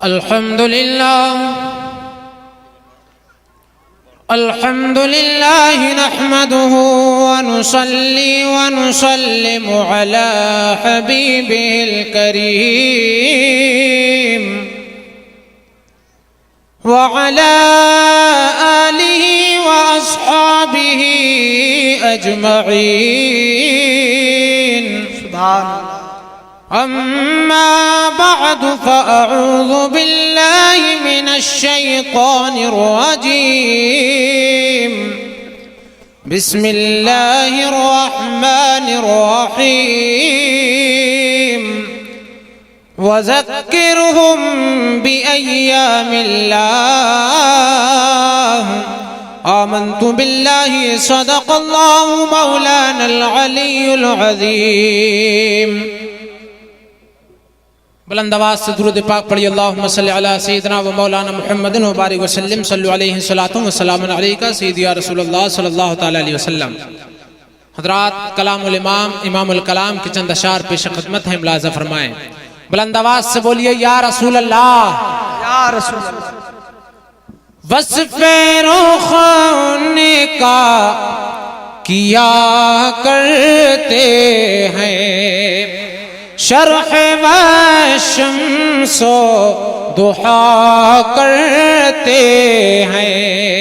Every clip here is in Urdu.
الحمد لله نحمده ونصلي ونسلم على حبيبه الكريم وعلى آله وأصحابه أجمعين. سبحان الله. أما بعد فأعوذ بالله من الشيطان الرجيم. بسم الله الرحمن الرحيم. وذكرهم بأيام الله. آمنت بالله صدق الله مولانا العلي العظيم. بلند آواز سے درود پاک پڑھی اللہم صلی علی سیدنا و مولانا محمد و بارک وسلم. صلو علیہ الصلاۃ والسلام علیکہ سیدی یا رسول اللہ صلی اللہ تعالی علیہ وسلم. حضرات، کلام الامام امام الکلام کے چند اشعار پیش خدمت ہیں، ملاحظہ فرمائیں. بلند آواز سے بولیے یا رسول اللہ، یا رسول اللہ. وصف رخ کا کیا کرتے ہیں، شرح و شمس و ضحا کرتے ہیں.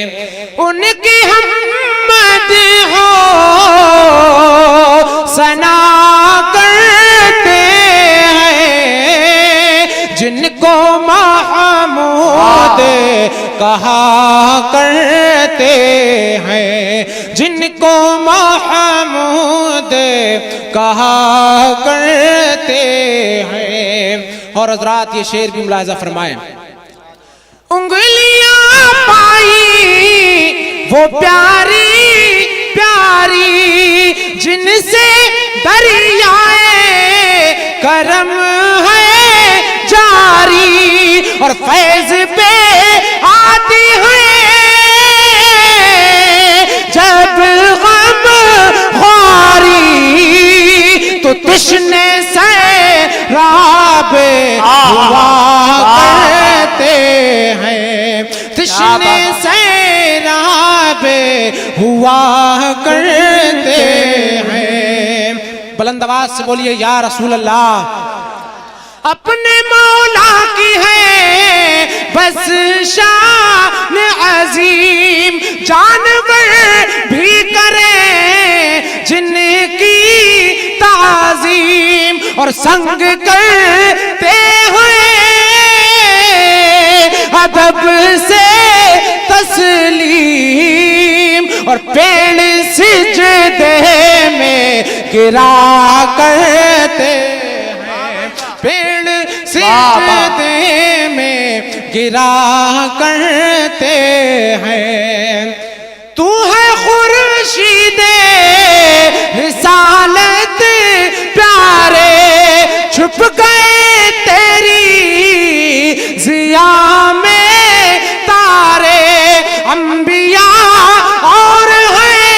ان کی حمد ہو ثنا کرتے ہیں، جن کو محمود کہا کرتے ہیں، جن کو محمود کہا کرتے ہیں. اور حضرات یہ شعر بھی ملاحظہ فرمائیں. انگلیاں پائی وہ پیاری پیاری، جن سے دریائے کرم ہے جاری، اور فیض پہ آتی ہے جب غم خواری، تو تشنے سیراب ہوا کرتے ہیں، تشنے سیراب ہوا کرتے ہیں. بلند آواز سے بولیے یا رسول اللہ. اپنے مولا کی ہے بس شان عظیم، جانور بھی کرے جن کی تعظیم، اور سنگ کرتے ہوئے ادب سے تسلیم، اور پیڑ سجدے میں گرا کرتے ہیں، پیڑ سجدے میں گرا کرتے ہیں. تو ہے خورشید رسالت پیارے، چھپ گئے تیری ضیا میں تارے، انبیاء اور ہیں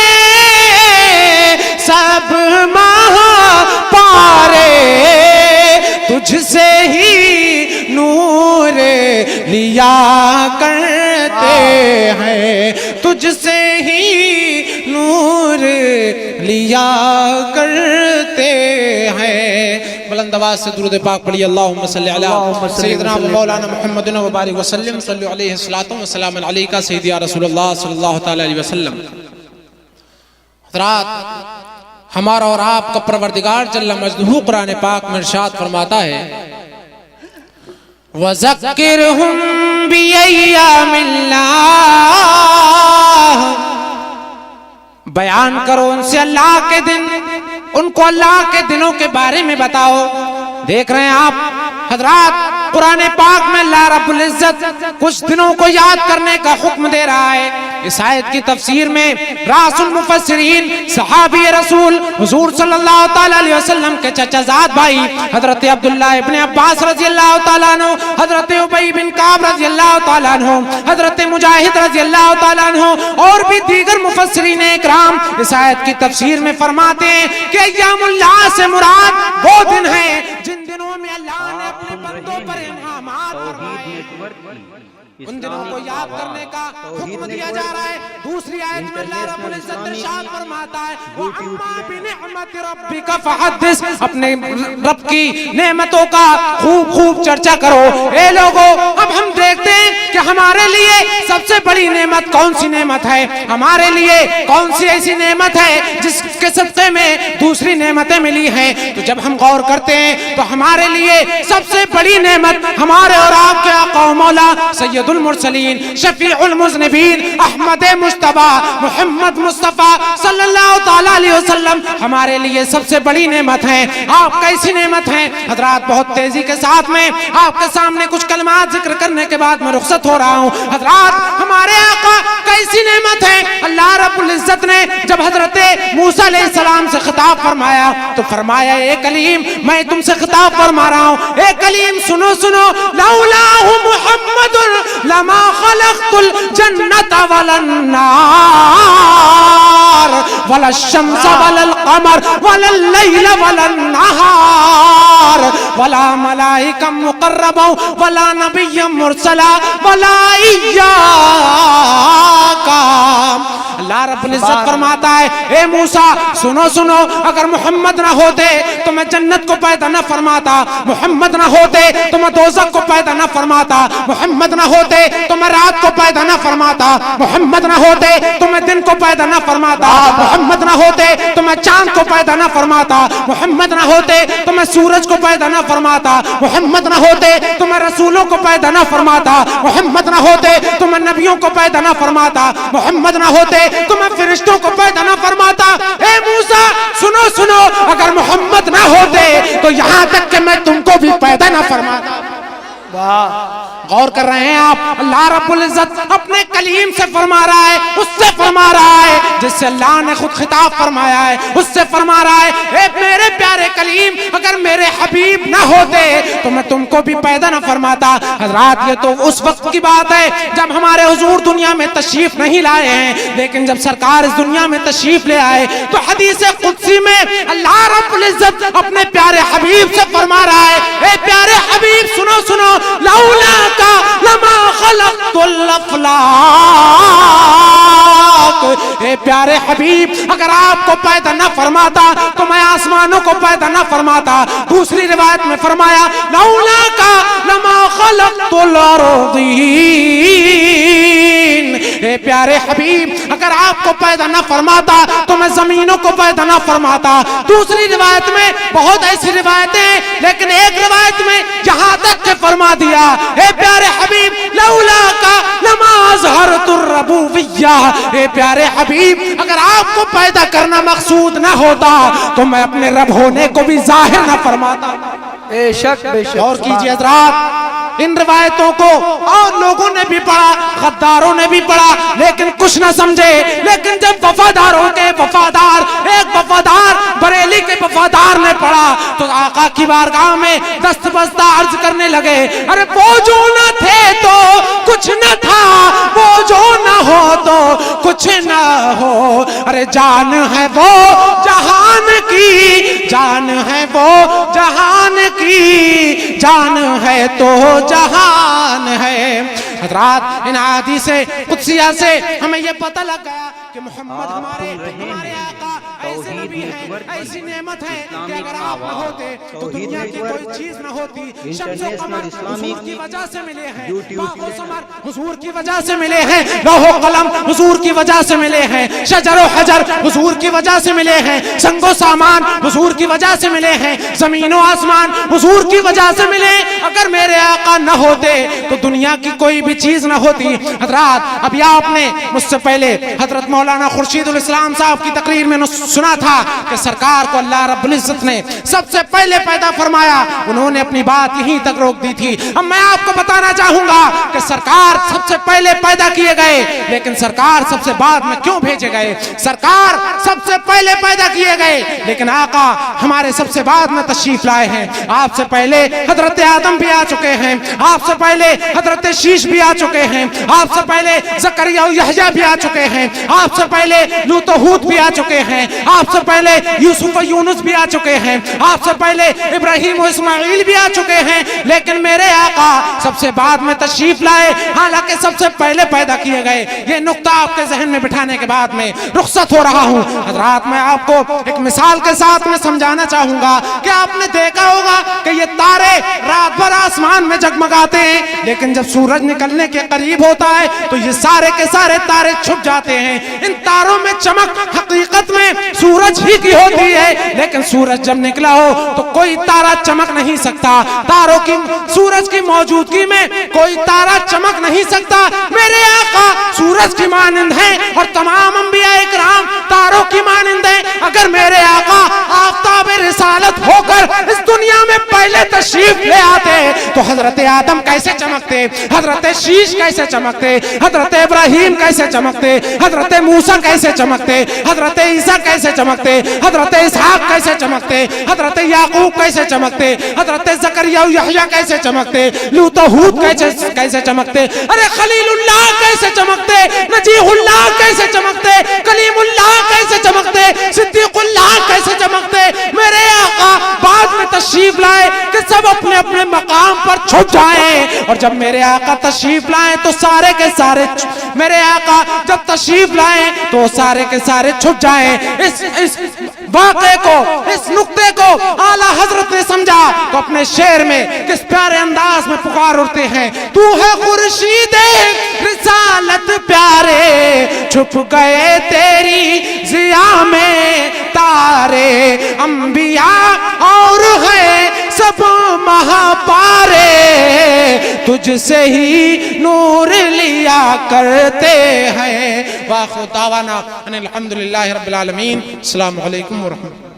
سب ماہ پارے، تجھ سے ہی نور لیا کرتے ہیں، تجھ سے ہی نور لیا کرتے ہیں. بلند آواز سے درود پاک پڑھی اللہم صلی علی سیدنا و مولانا محمد و بارک وسلم. صلو علیہ الصلاۃ والسلام علیکہ سیدی یا رسول اللہ صلی اللہ تعالی علیہ وسلم. حضرات، ہمارا اور آپ کا پروردگار جل مجدہ قرآن پاک میں ارشاد فرماتا ہے وَذَكِّرْهُمْ بِأَيَّامِ اللَّهِ. بیان کرو ان سے اللہ کے دن، ان کو اللہ کے دنوں کے بارے میں بتاؤ. دیکھ رہے ہیں آپ حضرات، قرآن پاک میں اللہ رب العزت کچھ دنوں کو یاد کرنے کا حکم دے رہا ہے. اس آیت کی تفسیر میں راس المفسرین صحابی رسول حضور صلی اللہ تعالی علیہ وسلم کے چچا زاد بھائی حضرت عبداللہ ابن عباس رضی اللہ تعالیٰ عنہ، حضرت ابی بن کعب رضی اللہ تعالیٰ عنہ، حضرت مجاہد رضی اللہ تعالیٰ عنہ اور بھی دیگر مفسرین اکرام اس آیت کی تفسیر میں فرماتے ہیں کہ ایام اللہ سے مراد وہ دن ہیں جن دنوں میں اللہ نے اپنے بندوں پر انعامات فرمائے۔ ان دنوں کو یاد کرنے کا حکم دیا جا رہا ہے۔ دوسری آیت میں اللہ رب العزت ارشاد فرماتا ہے وَأَمَّا بِنِعْمَةِ رَبِّكَ فَحَدِّثْ، اپنے رب کی نعمتوں کا خوب خوب چرچا کرو۔ اے لوگو، اب ہم دیکھتے ہیں کہ ہمارے لیے سب سے بڑی نعمت کون سی نعمت ہے، ہمارے لیے کون سی ایسی نعمت ہے جس کے صدقے میں دوسری نعمتیں ملی ہیں۔ تو جب ہم غور کرتے ہیں تو ہمارے لیے سب سے بڑی نعمت ہمارے اور آپ کے آقا و مولا سید المرسلین شفیع المذنبین احمد مجتبی محمد مصطفیٰ صلی اللہ تعالیٰ علیہ وسلم ہمارے لیے سب سے بڑی نعمت ہے۔ آپ کیسی نعمت ہیں حضرات؟ بہت تیزی کے ساتھ میں آپ کے سامنے کچھ کلمات ذکر کرنے کے بعد میں رخصت ہو رہا ہوں۔ حضرات، ہمارے آقا کیسی نعمت ہے؟ اللہ رب العزت نے جب حضرت موسیٰ علیہ السلام سے خطاب فرمایا تو فرمایا اے کلیم، میں تم سے خطاب فرما رہا ہوں، اے کلیم سنو سنو، لولاہ محمد لما خلقت الجنت ولا النار ولا الشمس ولا القمر ولا الليل ولا النهار ولا ملائكة مقربا ولا نبيا مرسلا ولا إياك۔ اللہ رب العزت فرماتا ہے اے موسیٰ سنو سنو، اگر محمد نہ ہوتے تو میں جنت کو پیدا نہ فرماتا، محمد نہ ہوتے تو میں دوزخ کو پیدا نہ فرماتا، محمد نہ ہوتے تو میں رات کو پیدا نہ فرماتا، محمد نہ ہوتے تو میں دن کو پیدا نہ فرماتا، محمد نہ ہوتے تو میں چاند کو پیدا نہ فرماتا، محمد نہ ہوتے تو میں سورج کو پیدا نہ فرماتا، محمد نہ ہوتے تو میں رسولوں کو پیدا نہ فرماتا، محمد نہ ہوتے تو میں نبیوں کو پیدا نہ فرماتا، محمد نہ ہوتے تو میں فرشتوں کو پیدا نہ فرماتا۔ اے موسیٰ سنو سنو، اگر محمد نہ ہوتے تو یہاں تک کہ میں تم کو بھی پیدا نہ فرماتا۔ غور کر رہے ہیں آپ؟ اللہ رب العزت اپنے کلیم سے فرما رہا ہے، اس سے فرما رہا ہے جس سے اللہ نے خود خطاب فرمایا ہے، اس سے فرما رہا ہے اے میرے پیارے کلیم، اگر میرے حبیب نہ ہوتے تو میں تم کو بھی پیدا نہ فرماتا۔ حضرات، یہ تو اس وقت کی بات ہے جب ہمارے حضور دنیا میں تشریف نہیں لائے ہیں، لیکن جب سرکار اس دنیا میں تشریف لے آئے تو حدیث قدسی میں اللہ رب العزت اپنے پیارے حبیب سے فرما رہا ہے اے پیارے حبیب سنو سنو، لولا لما خلقت الافلاک، اے پیارے حبیب اگر آپ کو پیدا نہ فرماتا تو میں آسمانوں کو پیدا نہ فرماتا۔ دوسری روایت میں فرمایا لولا لما خلقت الارضین، اے پیارے حبیب اگر آپ کو پیدا نہ فرماتا تو میں زمینوں کو پیدا نہ فرماتا۔ دوسری روایت میں بہت ایسی روایتیں ہیں، لیکن ایک روایت میں یہاں تک کہ فرما دیا اے پیارے حبیب لولا لما اظہرت الربوبیہ، اے پیارے حبیب اگر آپ کو پیدا کرنا مقصود نہ ہوتا تو میں اپنے رب ہونے کو بھی ظاہر نہ فرماتا۔ بے شک بے شک۔ اور کیجئے حضرات، ان روایتوں کو اور لوگوں نے بھی پڑھا، غداروں نے بھی پڑھا، لیکن کچھ نہ سمجھے۔ لیکن جب وفاداروں کے وفادار، ایک وفادار بریلی کے وفادار نے پڑھا تو آقا کی بارگاہ میں دست بستہ عرض کرنے لگے ارے وہ جو نہ تھے تو کچھ نہ تھا، وہ جو نہ ہو تو کچھ نہ ہو، ارے جان ہے وہ جہان کی، جان ہے وہ جہان کی، جان ہے تو جہان ہے۔ حضرات، ان حدیث قدسیہ سے ہمیں یہ پتہ لگ گیا کہ محمد ہمارے آقا ایسے نبی ہیں، ایسی نعمت ہے کہ اگر آپ نہ ہوتے تو دنیا کی کوئی چیز نہ ہوتی۔ شمس و قمر حضور کی وجہ سے ملے ہیں، باغ و ثمر حضور کی وجہ سے ملے ہیں، لوح و قلم حضور کی وجہ سے ملے ہیں، شجر و حجر حضور کی وجہ سے ملے ہیں، سنگ و سامان حضور کی وجہ سے ملے ہیں، زمین و آسمان حضور کی وجہ سے ملے۔ اگر میرے آقا نہ ہوتے تو دنیا کی کوئی بھی چیز نہ ہوتی۔ حضرات، ابھی آپ نے مجھ سے پہلے حضرت مولانا خورشید الاسلام صاحب کی تقریر میں سنا تھا کہ سرکار کو اللہ رب العزت نے سب سے پہلے پیدا فرمایا، انہوں نے اپنی بات یہیں تک روک دی تھی۔ اب میں آپ کو بتانا چاہوں گا کہ سرکار سب سے پہلے پیدا کیے گئے، لیکن سرکار سب سے بعد میں کیوں بھیجے گئے؟ سرکار سب سے پہلے پیدا کیے گئے، لیکن آقا ہمارے سب سے بعد میں تشریف لائے ہیں۔ آپ سے پہلے حضرت آدم بھی آ چکے ہیں، آپ سے پہلے حضرت شیش بھی آ چکے ہیں، آپ سے پہلے زکریا و یحییٰ بھی آ چکے ہیں، آپ سے پہلے لوط و ہود بھی آ چکے ہیں، آپ سے پہلے یوسف و یونس بھی آ چکے ہیں، آپ سے پہلے ابراہیم و اسماعیل بھی آ چکے ہیں، لیکن میرے آقا سب سے بعد میں تشریف لائے، حالانکہ سب سے پہلے پیدا کیے گئے۔ یہ نقطہ آپ کے ذہن میں بٹھانے کے بعد میں رخصت ہو رہا ہوں۔ حضرات میں آپ کو ایک مثال کے ساتھ میں سمجھانا چاہوں گا کہ آپ نے دیکھا ہوگا کہ یہ تارے رات بھر آسمان میں جگمگاتے ہیں، لیکن جب سورج نکلنے کے قریب ہوتا ہے تو یہ سارے کے سارے تارے چھپ جاتے ہیں۔ ان تاروں میں چمک حقیقت میں سورج ہی کی ہوتی ہے، لیکن سورج جب نکلا ہو تو کوئی تارا چمک نہیں سکتا۔ تاروں کی سورج کی موجودگی میں کوئی تارا چمک نہیں سکتا۔ میرے آقا سورج کی مانند ہیں اور تمام انبیاء اکرام تاروں کی مانند ہیں۔ اگر میرے آقا آفتاب رسالت ہو کر اس دنیا میں پہلے تشریف لے آتے تو حضرت آدم کیسے چمکتے، حضرت شیش کیسے چمکتے، حضرت ابراہیم کیسے چمکتے، حضرت موسیٰ کیسے چمکتے، حضرت عیسیٰ کیسے چمکتے، حضرت اسحاق کیسے چمکتے، حضرت یعقوب کیسے چمکتے، حضرت زکریا و یحییٰ کیسے چمکتے، لوط و ہود کیسے چمکتے، ارے خلیل اللہ کیسے چمکتے، نجیح اللہ کیسے چمکتے، کلیم اللہ کیسے چمکتے، صدیق اللہ کیسے چمکتے۔ میرے آقا بعد میں تشریف لائے کہ سب اپنے اپنے مقام پر چھپ جائیں، اور جب میرے آقا تشریف لائیں تو سارے کے سارے میرے آقا جب تشریف لائیں تو سارے کے سارے چھپ جائیں۔ اس واقعے کو، اس نقطے کو اعلیٰ حضرت نے سمجھا تو اپنے شعر میں کس پیارے انداز میں پکار اٹھتے ہیں، تو ہے خورشید رسالت پیارے، چھپ گئے تیری ضیاء میں تارے، انبیاء اور ہے سب مہاپارے، تجھ سے ہی نور لیا کرتے ہیں۔ وآخر دعوانا ان الحمدللہ رب العالمین۔ السلام علیکم ورحمۃ اللہ۔